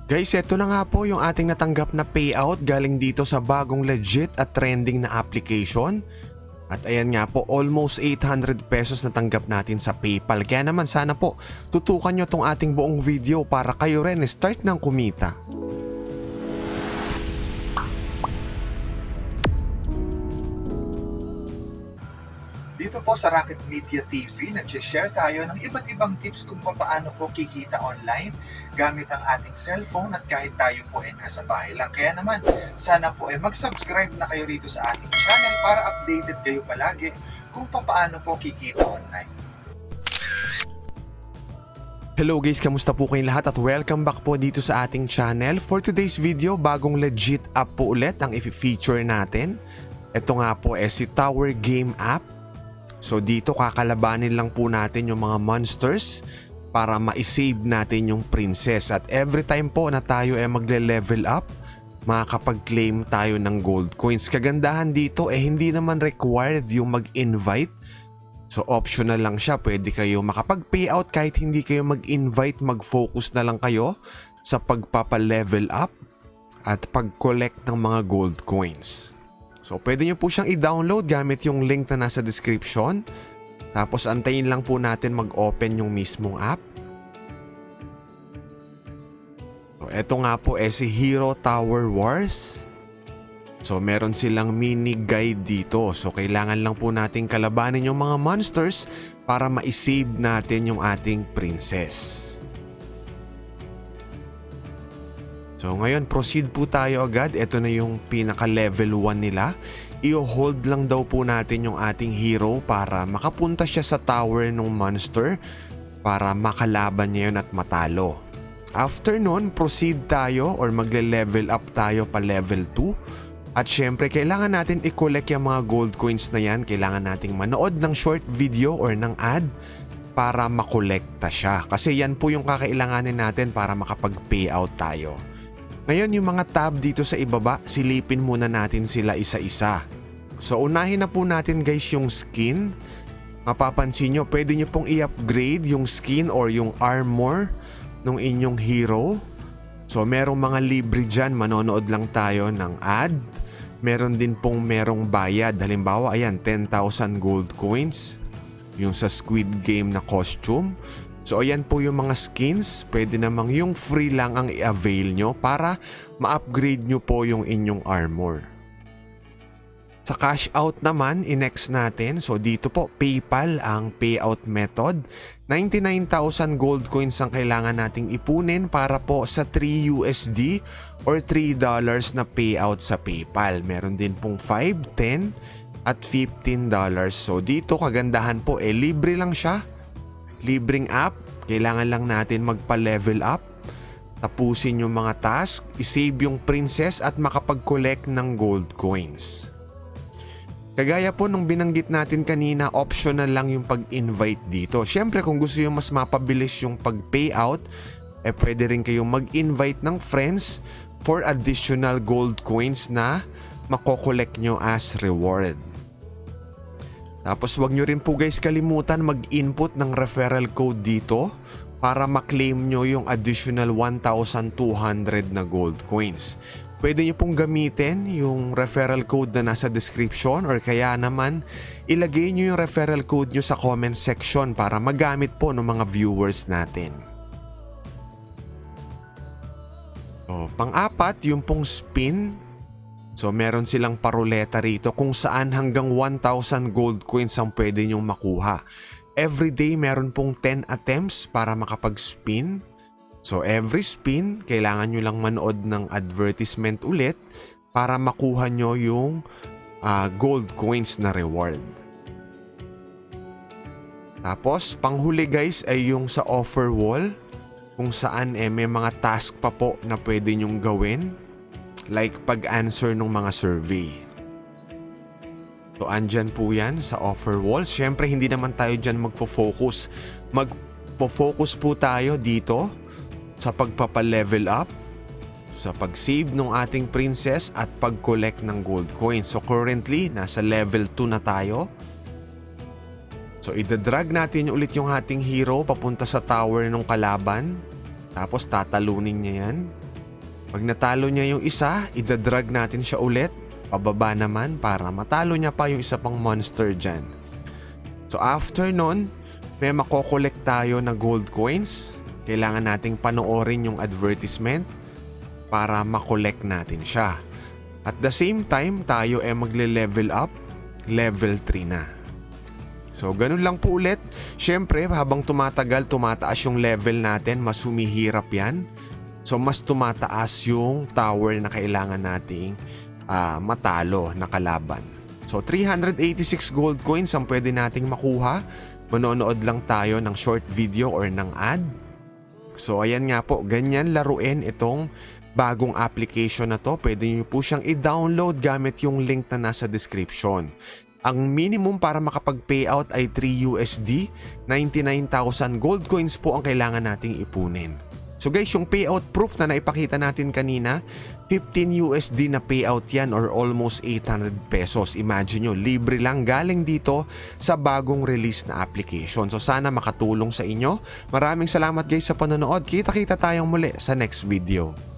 Guys, eto na nga po yung ating natanggap na payout galing dito sa bagong legit at trending na application. At ayan nga po, almost 800 pesos na tanggap natin sa PayPal. Kaya naman sana po, tutukan nyo tong ating buong video para kayo rin start ng kumita. Dito po sa Rocket Media TV, nag-share tayo ng iba't ibang tips kung paano po kikita online gamit ang ating cellphone at kahit tayo po ay nasa bahay lang. Kaya naman, sana po ay mag-subscribe na kayo rito sa ating channel para updated kayo palagi kung paano po kikita online. Hello guys, kamusta po kayong lahat at welcome back po dito sa ating channel. For today's video, bagong legit app po ulit ang i-feature natin. Ito nga po si Tower Game app. So dito kakalabanin lang po natin yung mga monsters para ma-save natin yung princess. At every time po na tayo ay magle-level up, makakapag-claim tayo ng gold coins. Kagandahan dito hindi naman required yung mag-invite. So optional lang siya, pwede kayo makapag-payout kahit hindi kayo mag-invite, mag-focus na lang kayo sa pagpapa-level up at pag-collect ng mga gold coins. So pwede nyo po siyang i-download gamit yung link na nasa description. Tapos antayin lang po natin mag-open yung mismong app. So eto nga po si Hero Tower Wars. So meron silang mini guide dito. So kailangan lang po natin kalabanin yung mga monsters para ma-save natin yung ating princess. So ngayon proceed po tayo agad. Ito na yung pinaka level 1 nila. I-hold lang daw po natin yung ating hero para makapunta siya sa tower ng monster para makalaban niya yun at matalo. After nun, proceed tayo or magle-level up tayo pa level 2. At syempre kailangan natin i-collect yung mga gold coins na yan. Kailangan nating manood ng short video or ng ad para makolekta siya. Kasi yan po yung kakailanganin natin para makapag-payout tayo. Ngayon yung mga tab dito sa ibaba, silipin muna natin sila isa-isa. So unahin na po natin guys yung skin. Mapapansin nyo, pwede nyo pong i-upgrade yung skin or yung armor ng inyong hero. So merong mga libre dyan, manonood lang tayo ng ad. Meron din pong merong bayad. Halimbawa, ayan, 10,000 gold coins. Yung sa Squid Game na costume. So ayan po yung mga skins, pwede namang yung free lang ang i-avail nyo para ma-upgrade nyo po yung inyong armor. Sa cash out naman, i-next natin. So dito po, PayPal ang payout method. 99,000 gold coins ang kailangan nating ipunin para po sa 3 USD or $3 na payout sa PayPal. Meron din pong 5, 10 at $15. So dito kagandahan po, libre lang siya. Libreng app, kailangan lang natin magpa-level up, tapusin yung mga task, isave yung princess at makapag-collect ng gold coins. Kagaya po nung binanggit natin kanina, optional lang yung pag-invite dito. Siyempre kung gusto yung mas mapabilis yung pag-payout, pwede rin kayong mag-invite ng friends for additional gold coins na makokolect nyo as reward. Tapos wag nyo rin po guys kalimutan mag-input ng referral code dito para maklaim nyo yung additional 1,200 na gold coins. Pwede nyo pong gamitin yung referral code na nasa description or kaya naman ilagay nyo yung referral code nyo sa comment section para magamit po ng mga viewers natin. So, pang-apat yung pong spin. So meron silang paruleta rito kung saan hanggang 1,000 gold coins ang pwede nyong makuha. Everyday meron pong 10 attempts para makapag-spin. So every spin, kailangan nyo lang manood ng advertisement ulit para makuha nyo yung gold coins na reward. Tapos panghuli guys ay yung sa offer wall kung saan may mga task pa po na pwede nyong gawin. Like pag-answer ng mga survey. So andyan po yan sa offer walls. Siyempre hindi naman tayo dyan magfo-focus. Magfo-focus po tayo dito sa pagpapa-level up, sa pag-save ng ating princess at pag-collect ng gold coins. So currently nasa level 2 na tayo. So idadrag natin ulit yung ating hero papunta sa tower ng kalaban. Tapos tatalunin niya yan. Pag natalo niya yung isa, idadrag natin siya ulit, pababa naman para matalo niya pa yung isa pang monster dyan. So after nun, may makokolekt tayo na gold coins. Kailangan nating panoorin yung advertisement para makolekt natin siya. At the same time, tayo ay magle-level up, level 3 na. So ganun lang po ulit. Syempre, habang tumataas yung level natin, mas humihirap yan. So mas tumataas yung tower na kailangan nating matalo na kalaban. So 386 gold coins ang pwede nating makuha. Manonood lang tayo ng short video or ng ad. So ayan nga po, ganyan laruin itong bagong application na to. Pwede nyo po siyang i-download gamit yung link na nasa description. Ang minimum para makapag-payout ay 3 USD, 99,000 gold coins po ang kailangan nating ipunin. So guys, yung payout proof na naipakita natin kanina, 15 USD na payout yan or almost 800 pesos. Imagine nyo, libre lang galing dito sa bagong release na application. So sana makatulong sa inyo. Maraming salamat guys sa panonood. Kita-kita tayong muli sa next video.